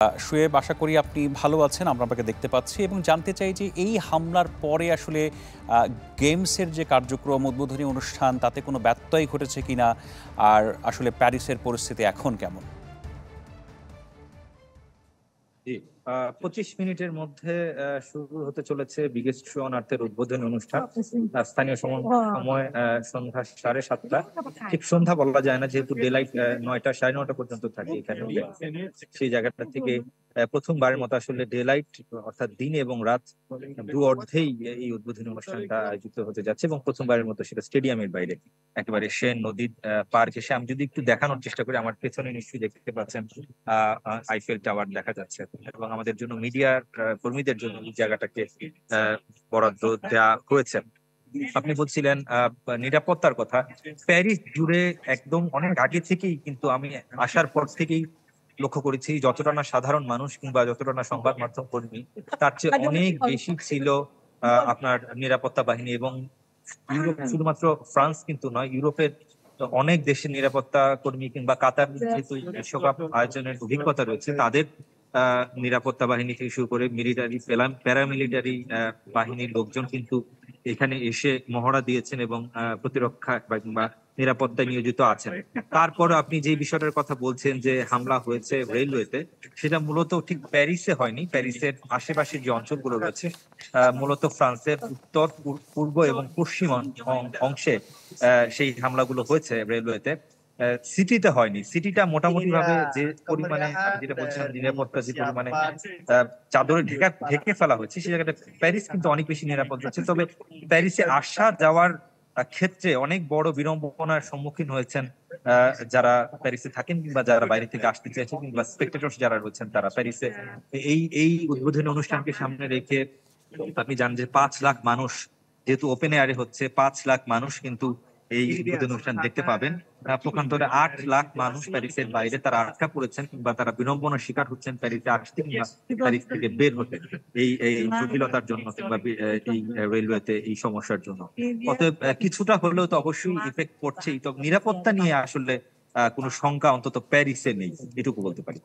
শোয়েব, আশা করি আপনি ভালো আছেন। আমরা আপনাকে দেখতে পাচ্ছি এবং জানতে চাই যে এই হামলার পরে আসলে গেমসের যে কার্যক্রম, উদ্বোধনী অনুষ্ঠান, তাতে কোনো ব্যত্যয় ঘটেছে কিনা, আর আসলে প্যারিসের পরিস্থিতি এখন কেমন? জি, ২৫ মিনিটের মধ্যে শুরু হতে চলেছে বিগেস্ট শো অন আর্থের উদ্বোধনী অনুষ্ঠান। স্থানীয় সময় সন্ধ্যা ৭:৩০। ঠিক সন্ধ্যা বলা যায় না, যেহেতু ডে-লাইট ৯টা ৯:৩০ পর্যন্ত থাকে এখানে। সেই জায়গাটা থেকে প্রথমবারের মতো আসলে ডে-লাইট, অর্থাৎ দিন এবং রাত দু অর্ধেই এই উদ্বোধনী অনুষ্ঠানটা আয়োজিত হতে যাচ্ছে, এবং প্রথমবারের মতো সেটা স্টেডিয়ামের বাইরে, একেবারে সেন নদীর পার ঘেঁষে। আমি যদি একটু দেখানোর চেষ্টা করি, আমার পেছনে নিশ্চয়ই দেখতে পাচ্ছেন আইফেল টাওয়ার দেখা যাচ্ছে, এবং আমাদের জন্য মিডিয়ার কর্মীদের জন্য এই জায়গাটাকে বরাদ্দ দেওয়া হয়েছে। আপনি বলছিলেন নিরাপত্তার কথা। প্যারিস জুড়ে একদম অনেক আগে থেকেই, কিন্তু আমি আসার পর থেকেই লক্ষ্য করেছি, যতটা না সাধারণ মানুষ কিংবা যতটা না সংবাদ মাধ্যম কর্মী, তার চেয়ে অনেক বেশি ছিল আপনার নিরাপত্তা বাহিনী। এবং ইউরোপ, শুধুমাত্র ফ্রান্স কিন্তু নয়, ইউরোপের অনেক দেশের নিরাপত্তা কর্মী কিংবা কাতার যেহেতু বিশ্বকাপ আয়োজনের অভিজ্ঞতা রয়েছে, তাদের নিরাপত্তা বাহিনী থেকে শুরু করে মিলিটারি, প্যারামিলিটারি বাহিনীর লোকজন কিন্তু এখানে এসে মহড়া দিয়েছেন এবং প্রতিরক্ষা কিংবা নিরাপত্তায় নিয়োজিত আছেন। তারপর আপনি যে বিষয়টার কথা বলছেন যে হামলা হয়েছে রেলওয়েতে, সেটা মূলত ঠিক প্যারিসে হয়নি। প্যারিসের আশেপাশে যে অঞ্চলগুলো রয়েছে, মূলত ফ্রান্সের উত্তর, পূর্ব এবং পশ্চিম অংশে সেই হামলাগুলো হয়েছে রেলওয়েতে। সিটিতে হয়নি। সিটিটা মোটামুটি ভাবে যে পরিমাণে, আমি যেটা বলছিলাম, নিরাপত্তা যে পরিমাণে চাদরে ঢেকে ফেলা হয়েছে, সেই জায়গাটা প্যারিস কিন্তু অনেক বেশি নিরাপদ হচ্ছে। তবে প্যারিসে আসা যাওয়ার ক্ষেত্রে অনেক বড় বিড়ম্বনার সম্মুখীন হয়েছেন যারা প্যারিসে থাকেন কিংবা যারা বাইরে থেকে আসতে চাইছেন কিংবা স্পেক্টেটর্স যারা রয়েছেন তারা প্যারিসে। এই এই উদ্বোধনী অনুষ্ঠানকে সামনে রেখে আপনি জানেন যে ৫ লাখ মানুষ, যেহেতু ওপেন এয়ারে হচ্ছে, ৫ লাখ মানুষ কিন্তু এই উদ্বোধনী অনুষ্ঠান দেখতে পাবেন। পক্ষান্তরে ৮ লাখ মানুষ প্যারিসের বাইরে তারা আটকা পড়েছেন কিংবা তারা বিড়ম্বনার শিকার হচ্ছেন প্যারিসে আসতে কিংবা প্যারিস থেকে বের হতে, এই এই জটিলতার জন্য কিংবা এই রেলওয়েতে এই সমস্যার জন্য। অতএব কিছুটা হলেও তো অবশ্যই ইফেক্ট পড়ছেই। তো নিরাপত্তা নিয়ে আসলে কোনো শঙ্কা অন্তত প্যারিসে নেই, এটুকু বলতে পারি।